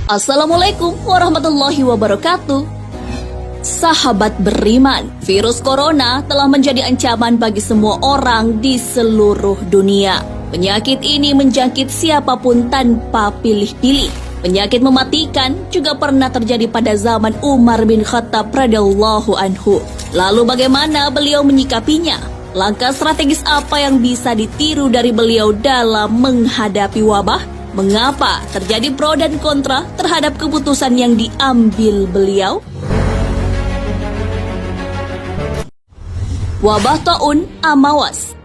Assalamualaikum warahmatullahi wabarakatuh. Sahabat beriman, virus corona telah menjadi ancaman bagi semua orang di seluruh dunia. Penyakit ini menjangkit siapapun tanpa pilih-pilih. Penyakit mematikan juga pernah terjadi pada zaman Umar bin Khattab radhiyallahu anhu. Lalu bagaimana beliau menyikapinya? Langkah strategis apa yang bisa ditiru dari beliau dalam menghadapi wabah? Mengapa terjadi pro dan kontra terhadap keputusan yang diambil beliau? Wabah taun Amawas.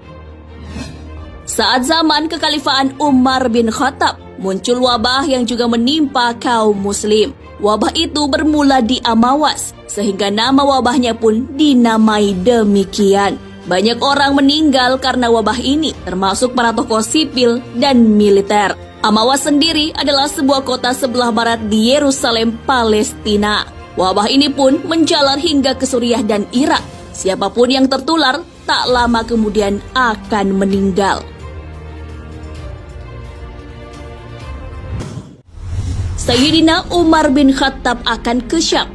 Saat zaman kekhalifaan Umar bin Khattab, muncul wabah yang juga menimpa kaum muslim. Wabah itu bermula di Amawas, sehingga nama wabahnya pun dinamai demikian. Banyak orang meninggal karena wabah ini, termasuk para tokoh sipil dan militer. Amawas sendiri adalah sebuah kota sebelah barat di Yerusalem, Palestina. Wabah ini pun menjalar hingga ke Suriah dan Irak. Siapapun yang tertular tak lama kemudian akan meninggal. Sayyidina Umar bin Khattab akan ke Syam.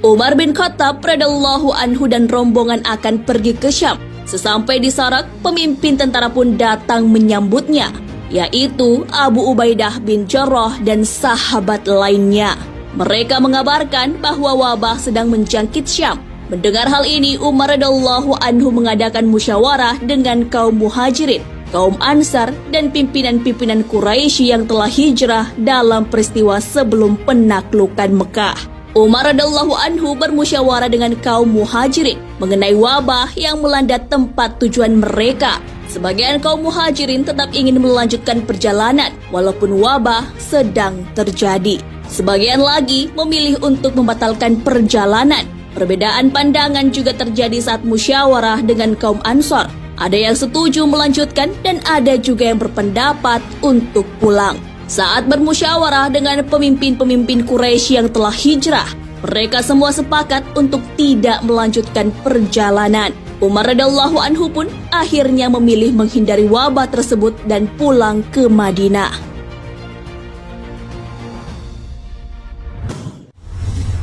Umar bin Khattab radhiyallahu anhu dan rombongan akan pergi ke Syam. Sesampai di Sarak, pemimpin tentara pun datang menyambutnya, yaitu Abu Ubaidah bin Jarrah dan sahabat lainnya. Mereka mengabarkan bahwa wabah sedang menjangkit Syam. Mendengar hal ini, Umar radhiyallahu anhu mengadakan musyawarah dengan kaum Muhajirin, kaum Ansar, dan pimpinan-pimpinan Quraisy yang telah hijrah dalam peristiwa sebelum penaklukan Mekah. Umar radhiyallahu anhu bermusyawarah dengan kaum Muhajirin mengenai wabah yang melanda tempat tujuan mereka. Sebagian kaum Muhajirin tetap ingin melanjutkan perjalanan walaupun wabah sedang terjadi. Sebagian lagi memilih untuk membatalkan perjalanan. Perbedaan pandangan juga terjadi saat musyawarah dengan kaum Ansar. Ada yang setuju melanjutkan dan ada juga yang berpendapat untuk pulang. Saat bermusyawarah dengan pemimpin-pemimpin Quraisy yang telah hijrah, mereka semua sepakat untuk tidak melanjutkan perjalanan. Umar radhiyallahu anhu pun akhirnya memilih menghindari wabah tersebut dan pulang ke Madinah.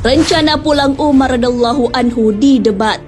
Rencana pulang Umar radhiyallahu anhu didebat.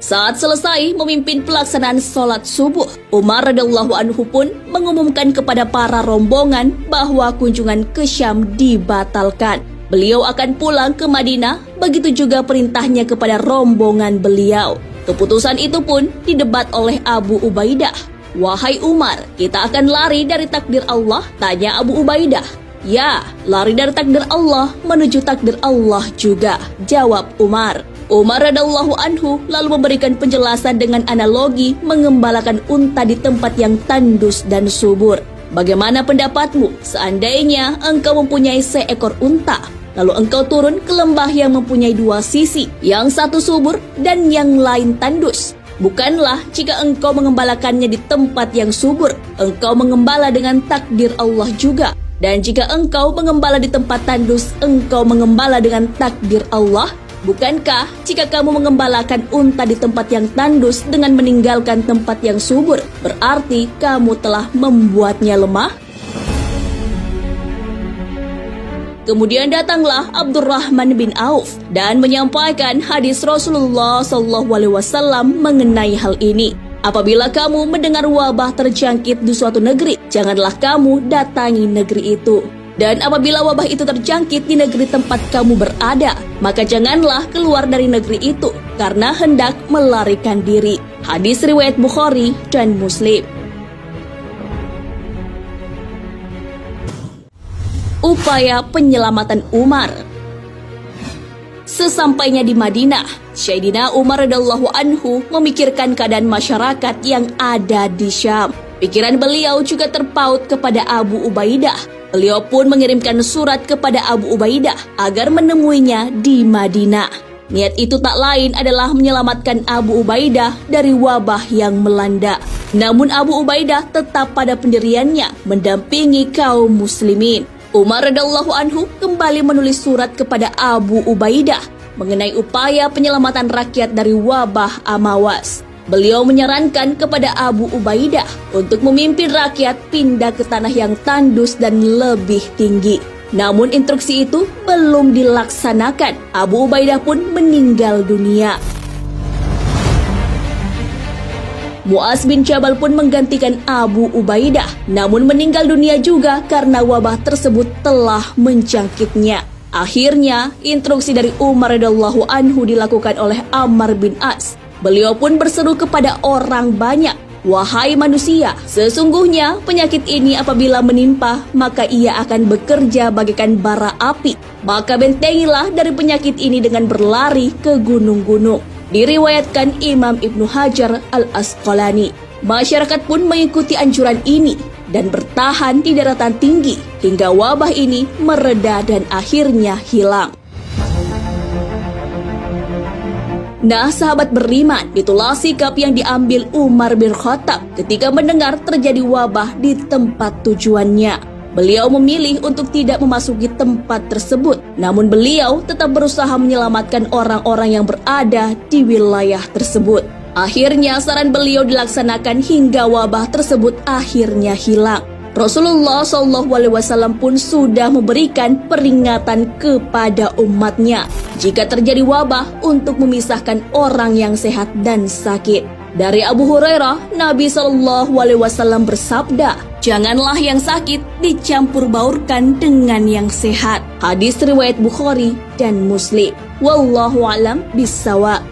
Saat selesai memimpin pelaksanaan sholat subuh, Umar radhiyallahu anhu pun mengumumkan kepada para rombongan bahwa kunjungan ke Syam dibatalkan. Beliau akan pulang ke Madinah, begitu juga perintahnya kepada rombongan beliau. Keputusan itu pun didebat oleh Abu Ubaidah. "Wahai Umar, kita akan lari dari takdir Allah?" tanya Abu Ubaidah. "Ya, lari dari takdir Allah menuju takdir Allah juga," jawab Umar. Umar radhiyallahu anhu lalu memberikan penjelasan dengan analogi mengembalakan unta di tempat yang tandus dan subur. "Bagaimana pendapatmu seandainya engkau mempunyai seekor unta, lalu engkau turun ke lembah yang mempunyai dua sisi, yang satu subur dan yang lain tandus? Bukanlah jika engkau mengembalakannya di tempat yang subur, engkau mengembala dengan takdir Allah juga. Dan jika engkau mengembala di tempat tandus, engkau mengembala dengan takdir Allah. Bukankah jika kamu mengembalakan unta di tempat yang tandus dengan meninggalkan tempat yang subur, berarti kamu telah membuatnya lemah?" Kemudian datanglah Abdurrahman bin Auf dan menyampaikan hadis Rasulullah SAW mengenai hal ini. "Apabila kamu mendengar wabah terjangkit di suatu negeri, janganlah kamu datangi negeri itu. Dan apabila wabah itu terjangkit di negeri tempat kamu berada, maka janganlah keluar dari negeri itu, karena hendak melarikan diri." Hadis riwayat Bukhari dan Muslim. Upaya penyelamatan Umar. Sesampainya di Madinah, Sayyidina Umar radhiyallahu anhu memikirkan keadaan masyarakat yang ada di Syam. Pikiran beliau juga terpaut kepada Abu Ubaidah. Beliau pun mengirimkan surat kepada Abu Ubaidah agar menemuinya di Madinah. Niat itu tak lain adalah menyelamatkan Abu Ubaidah dari wabah yang melanda. Namun Abu Ubaidah tetap pada pendiriannya mendampingi kaum muslimin. Umar radhiyallahu anhu kembali menulis surat kepada Abu Ubaidah mengenai upaya penyelamatan rakyat dari wabah Amawas. Beliau menyarankan kepada Abu Ubaidah untuk memimpin rakyat pindah ke tanah yang tandus dan lebih tinggi. Namun instruksi itu belum dilaksanakan. Abu Ubaidah pun meninggal dunia. Mu'adz bin Jabal pun menggantikan Abu Ubaidah, namun meninggal dunia juga karena wabah tersebut telah menjangkitnya. Akhirnya, instruksi dari Umar radhiyallahu anhu dilakukan oleh Ammar bin As. Beliau pun berseru kepada orang banyak, "Wahai manusia, sesungguhnya penyakit ini apabila menimpa, maka ia akan bekerja bagaikan bara api. Maka bentengilah dari penyakit ini dengan berlari ke gunung-gunung." Diriwayatkan Imam Ibnu Hajar Al-Asqalani. Masyarakat pun mengikuti anjuran ini dan bertahan di daratan tinggi hingga wabah ini mereda dan akhirnya hilang. Nah, sahabat beriman, itulah sikap yang diambil Umar bin Khattab ketika mendengar terjadi wabah di tempat tujuannya. Beliau memilih untuk tidak memasuki tempat tersebut, namun beliau tetap berusaha menyelamatkan orang-orang yang berada di wilayah tersebut. Akhirnya saran beliau dilaksanakan hingga wabah tersebut akhirnya hilang. Rasulullah SAW pun sudah memberikan peringatan kepada umatnya jika terjadi wabah untuk memisahkan orang yang sehat dan sakit. Dari Abu Hurairah, Nabi SAW bersabda, "Janganlah yang sakit dicampur baurkan dengan yang sehat." Hadis riwayat Bukhari dan Muslim. Wallahu a'lam bissawab.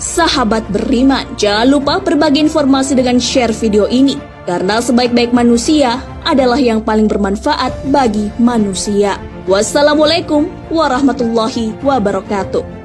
Sahabat beriman, jangan lupa berbagi informasi dengan share video ini, karena sebaik-baik manusia adalah yang paling bermanfaat bagi manusia. Wassalamualaikum warahmatullahi wabarakatuh.